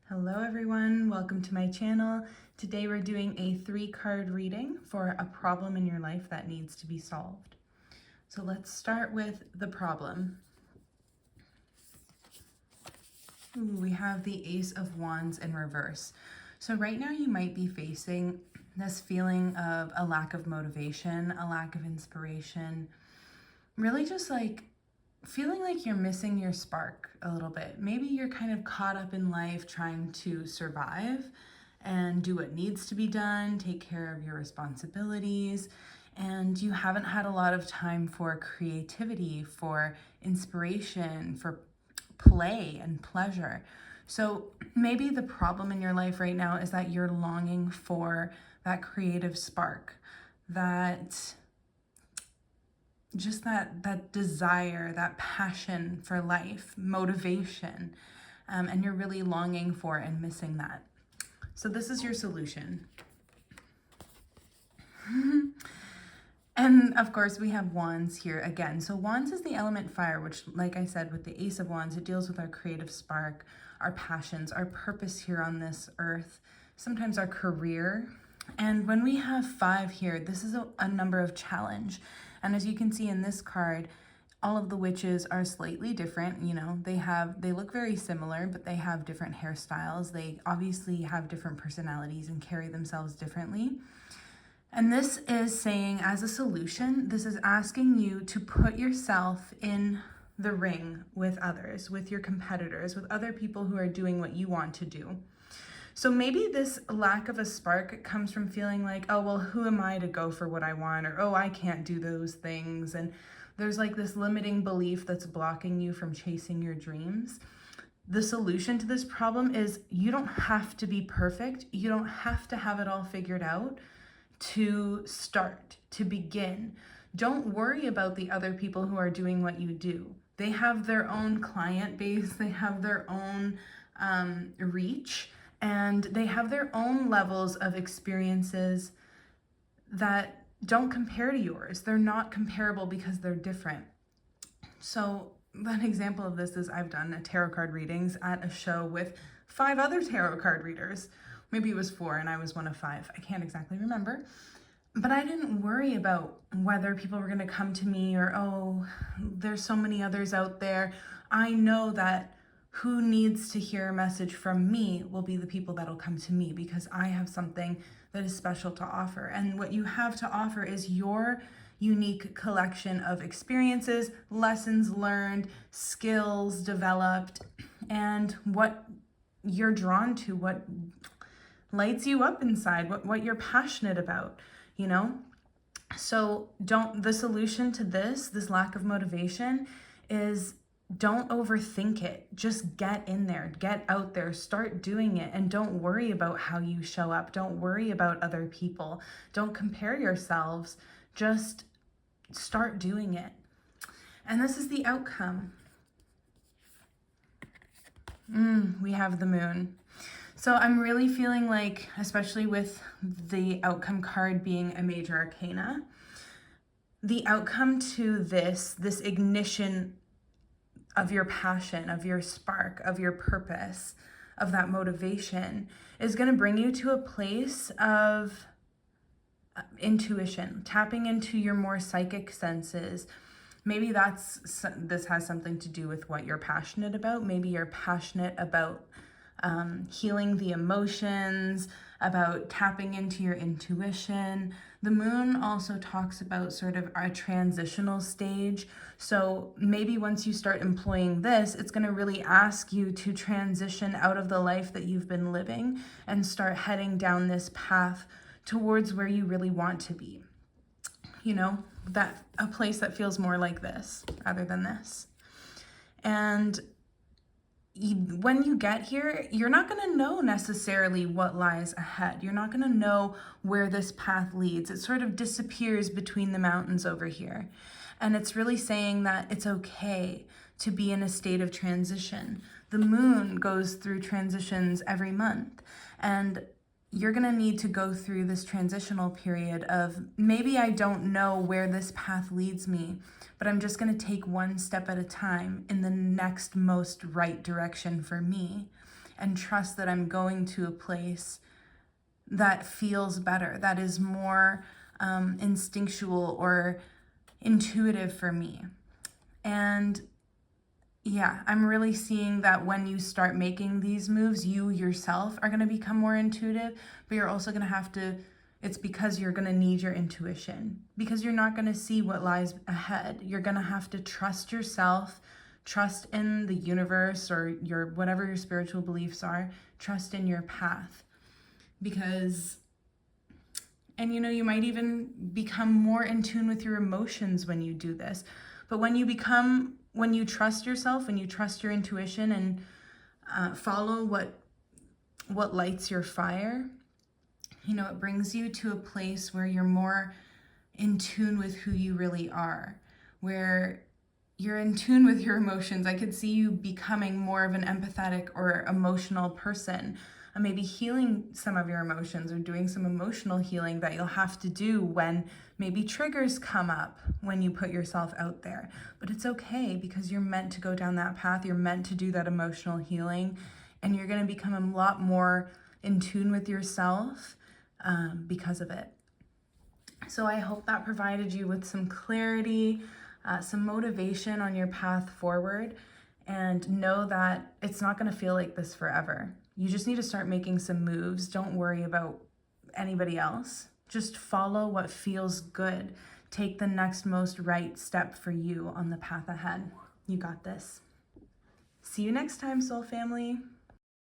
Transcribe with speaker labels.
Speaker 1: Hello everyone, welcome to my channel. Today we're doing a 3-card reading for a problem in your life that needs to be solved. So let's start with the problem. We have the Ace of Wands in reverse. So right now you might be facing this feeling of a lack of motivation, a lack of inspiration, really just like feeling like you're missing your spark a little bit. Maybe you're kind of caught up in life trying to survive and do what needs to be done, take care of your responsibilities, and you haven't had a lot of time for creativity, for inspiration, for play and pleasure. So maybe the problem in your life right now is that you're longing for that creative spark, that desire, that passion for life, motivation, and you're really longing for and missing that. So this is your solution. And of course we have Wands here again. So Wands is the element fire, which, like I said, with the Ace of Wands, it deals with our creative spark, our passions, our purpose here on this earth, sometimes our career. And when we have 5 here, this is a number of challenge. And as you can see in this card, all of the witches are slightly different. You know, they look very similar, but they have different hairstyles. They obviously have different personalities and carry themselves differently. And this is saying, as a solution, this is asking you to put yourself in the ring with others, with your competitors, with other people who are doing what you want to do. So maybe this lack of a spark comes from feeling like, oh, well, who am I to go for what I want? Or, oh, I can't do those things. And there's like this limiting belief that's blocking you from chasing your dreams. The solution to this problem is you don't have to be perfect. You don't have to have it all figured out to start, to begin. Don't worry about the other people who are doing what you do. They have their own client base. They have their own reach. And they have their own levels of experiences that don't compare to yours. They're not comparable because they're different. So an example of this is I've done tarot card readings at a show with 5 other tarot card readers. Maybe it was 4 and I was one of 5. I can't exactly remember. But I didn't worry about whether people were going to come to me or, oh, there's so many others out there. I know that who needs to hear a message from me will be the people that'll come to me because I have something that is special to offer. And what you have to offer is your unique collection of experiences, lessons learned, skills developed, and what you're drawn to, what lights you up inside, what you're passionate about, you know? So the solution to this lack of motivation is don't overthink it. Just get in there, get out there, start doing it, and don't worry about how you show up. Don't worry about other people. Don't compare yourselves. Just start doing it. And this is the outcome. We have the Moon. So I'm really feeling like, especially with the outcome card being a major arcana, the outcome to this ignition of your passion, of your spark, of your purpose, of that motivation is going to bring you to a place of intuition, tapping into your more psychic senses. Maybe this has something to do with what you're passionate about. Maybe you're passionate about healing the emotions, about tapping into your intuition. The Moon also talks about sort of a transitional stage. So maybe once you start employing this, it's going to really ask you to transition out of the life that you've been living and start heading down this path towards where you really want to be. You know, that a place that feels more like this rather than this. And when you get here, you're not going to know necessarily what lies ahead. You're not going to know where this path leads. It sort of disappears between the mountains over here. And it's really saying that it's okay to be in a state of transition. The Moon goes through transitions every month. And you're going to need to go through this transitional period of maybe I don't know where this path leads me, but I'm just going to take one step at a time in the next most right direction for me. and trust that I'm going to a place that feels better, that is more instinctual or intuitive for me. And yeah, I'm really seeing that when you start making these moves, you yourself are going to become more intuitive, but you're also going to have to, it's because you're going to need your intuition, because you're not going to see what lies ahead. You're going to have to trust yourself, trust in the universe or your whatever your spiritual beliefs are, trust in your path. Because, and you know, you might even become more in tune with your emotions when you do this. But when you trust yourself, when you trust your intuition and follow what lights your fire, you know, it brings you to a place where you're more in tune with who you really are, where you're in tune with your emotions. I could see you becoming more of an empathetic or emotional person, and maybe healing some of your emotions or doing some emotional healing that you'll have to do when maybe triggers come up when you put yourself out there. But it's okay, because you're meant to go down that path. You're meant to do that emotional healing, and you're going to become a lot more in tune with yourself because of it. So I hope that provided you with some clarity, some motivation on your path forward, and know that it's not going to feel like this forever. You just need to start making some moves. Don't worry about anybody else. Just follow what feels good. Take the next most right step for you on the path ahead. You got this. See you next time, soul family.